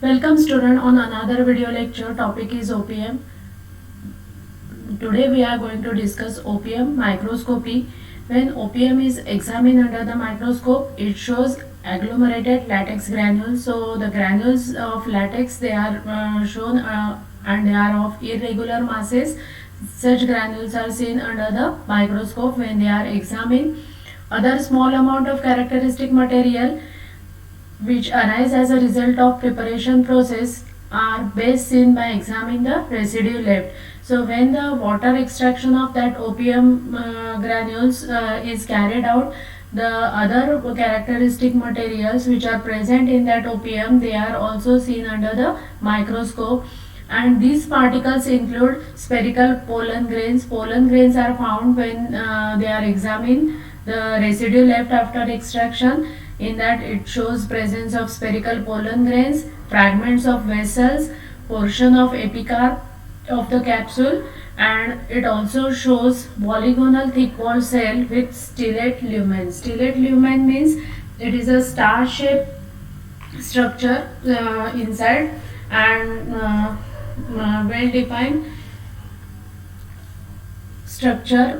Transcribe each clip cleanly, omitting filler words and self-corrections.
Welcome student on another video lecture. Topic is OPM. Today we are going to discuss OPM microscopy. When OPM is examined under the microscope, it shows agglomerated latex granules. So the granules of latex, they are shown and they are of irregular masses. Such granules are seen under the microscope when they are examined. Other small amount of characteristic material which arise as a result of preparation process are best seen by examining the residue left. So when the water extraction of that opium granules is carried out, the other characteristic materials which are present in that opium, they are also seen under the microscope. And these particles include spherical pollen grains. Pollen grains are found when they are examined the residue left after extraction. In that it shows presence of spherical pollen grains, fragments of vessels, portion of epicarp of the capsule, and it also shows polygonal thick walled cell with stellate lumen. Stellate lumen means it is a star shaped structure inside and well defined structure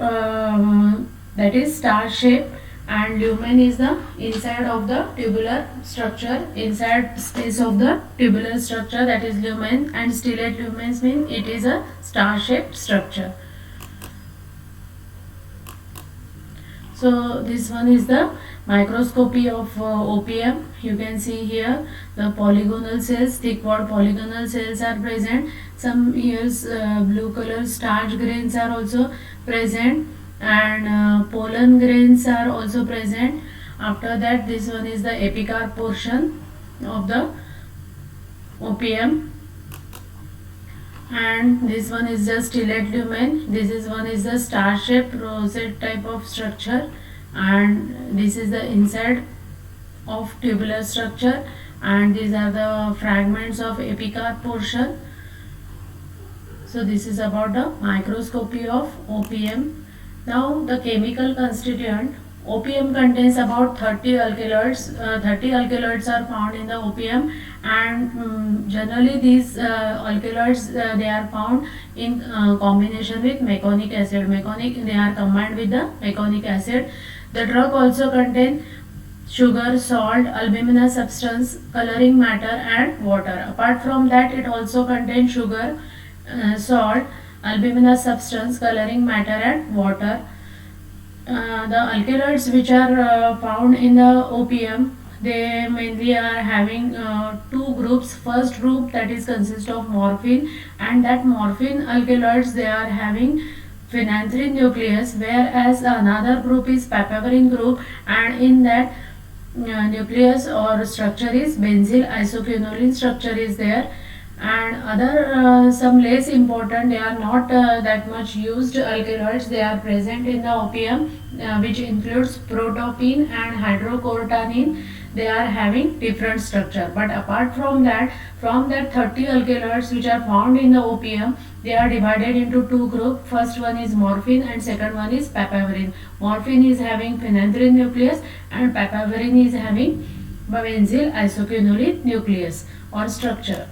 that is star shaped, and lumen is the inside of the tubular structure, inside space of the tubular structure, that is lumen. And stellate lumens means it is a star shaped structure. So this one is the microscopy of OPM. You can see here the polygonal cells, thick walled polygonal cells are present. Some here blue color starch grains are also present, and pollen grains are also present. After that, this one is the epicarp portion of the OPM, and this one is the stellate lumen. This is one is the star shaped rosette type of structure, and this is the inside of tubular structure, and these are the fragments of epicarp portion. So this is about the microscopy of OPM. Now the chemical constituent. OPM contains about 30 alkaloids. 30 alkaloids are found in the OPM, and generally these alkaloids they are found in combination with meconic acid. They are combined with the meconic acid. The drug also contains sugar, salt, albuminous substance, coloring matter, and water. Apart from that, it also contains sugar, salt, albuminous substance, coloring matter, and water. The alkaloids which are found in the opium, they mainly are having two groups. First group, that is consist of morphine, and that morphine alkaloids, they are having phenanthrene nucleus, whereas another group is papaverine group, and in that nucleus or structure is benzyl isoquinoline structure is there. And other some less important, they are not that much used alkaloids, they are present in the opium, which includes protopine and hydrocortisone. They are having different structure, but apart from that, from that 30 alkaloids which are found in the opium, they are divided into two groups. First one is morphine and second one is papaverine. Morphine is having phenanthrene nucleus and papaverine is having benzyl isoquinoline nucleus or structure.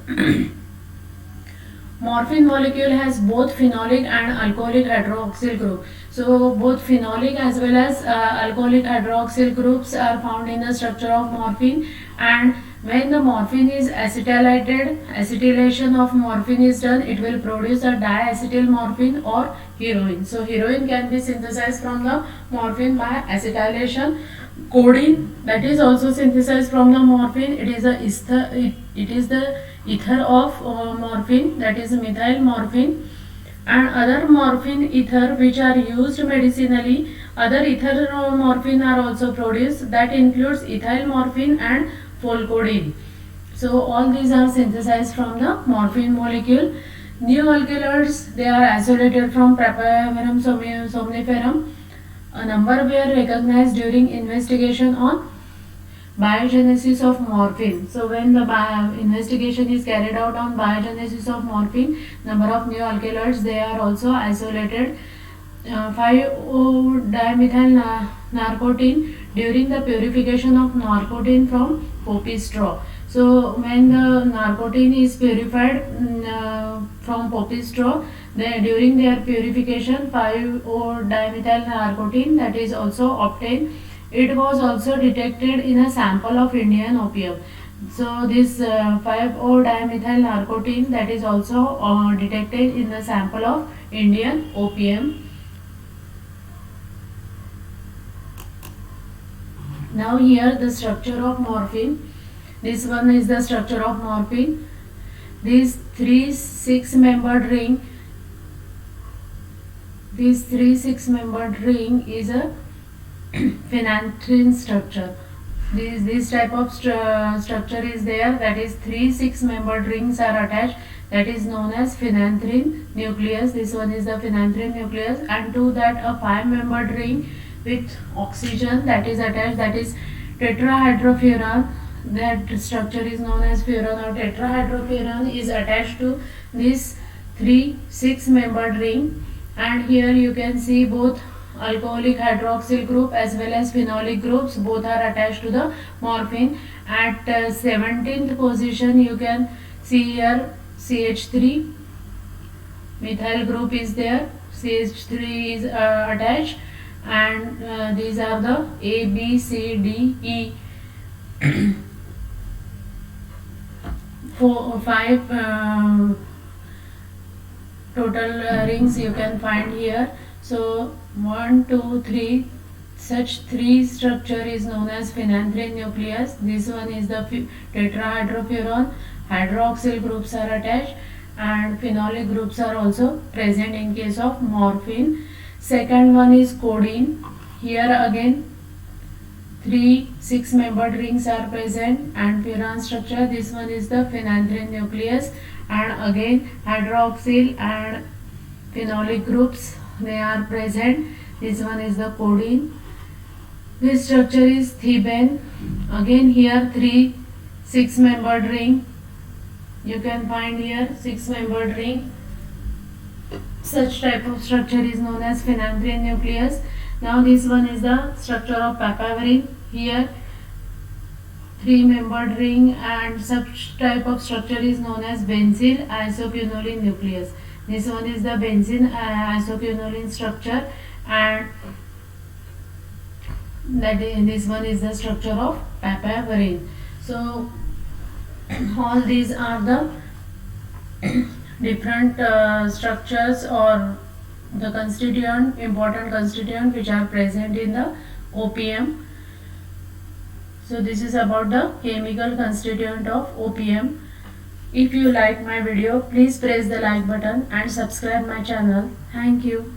Morphine molecule has both phenolic and alcoholic hydroxyl group. So both phenolic as well as alcoholic hydroxyl groups are found in the structure of morphine, and when the morphine is acetylated, acetylation of morphine is done, it will produce a diacetyl morphine or heroin. So heroin can be synthesized from the morphine by acetylation. Codeine, that is also synthesized from the morphine. It is the ether of morphine, that is methyl morphine. And other morphine ether which are used medicinally, other ether morphine are also produced, that includes ethyl morphine and pholcodine. So all these are synthesized from the morphine molecule. New alkaloids, they are isolated from Papaver somniferum. A number were recognized during investigation on biogenesis of morphine. So when the investigation is carried out on biogenesis of morphine, number of new alkaloids, they are also isolated. 5-dimethyl narcotine during the purification of narcotine from poppy straw. So when the narcotine is purified from poppy straw, during their purification 5-O-dimethyl narcotine that is also obtained. It was also detected in a sample of Indian opium. So this 5-O-dimethyl narcotine that is also detected in the sample of Indian opium. Now here the structure of morphine. This one is the structure of morphine. This 3-6-membered ring. This 3-6-membered ring is a phenanthrene structure. This type of structure is there, that is 3-6-membered rings are attached, that is known as phenanthrene nucleus. This one is the phenanthrene nucleus, and to that a 5-membered ring with oxygen that is attached, that is tetrahydrofuran. That structure is known as furan or tetrahydrofuran is attached to this 3-6-membered ring. And here you can see both alcoholic hydroxyl group as well as phenolic groups, both are attached to the morphine. At 17th position you can see here CH3 methyl group is there, CH3 is attached, and these are the A, B, C, D, E. 5 total rings you can find here. So 1, 2, 3, such 3 structure is known as phenanthrene nucleus. This one is the tetrahydrofuran. Hydroxyl groups are attached and phenolic groups are also present in case of morphine. Second one is codeine. Here again 3 6-membered rings are present and furan structure. This one is the phenanthrene nucleus, and again hydroxyl and phenolic groups they are present. This one is the codeine. This structure is thebane. Again here 3 6-membered ring. You can find here 6-membered ring. Such type of structure is known as phenanthrene nucleus. Now this one is the structure of papaverine. Here 3-membered ring, and such type of structure is known as benzyl isoquinoline nucleus. This one is the benzene isoquinoline structure, and this one is the structure of papaverine. So all these are the different structures or the important constituent which are present in the opium. So this is about the chemical constituent of opium. If you like my video, please press the like button and subscribe my channel. Thank you.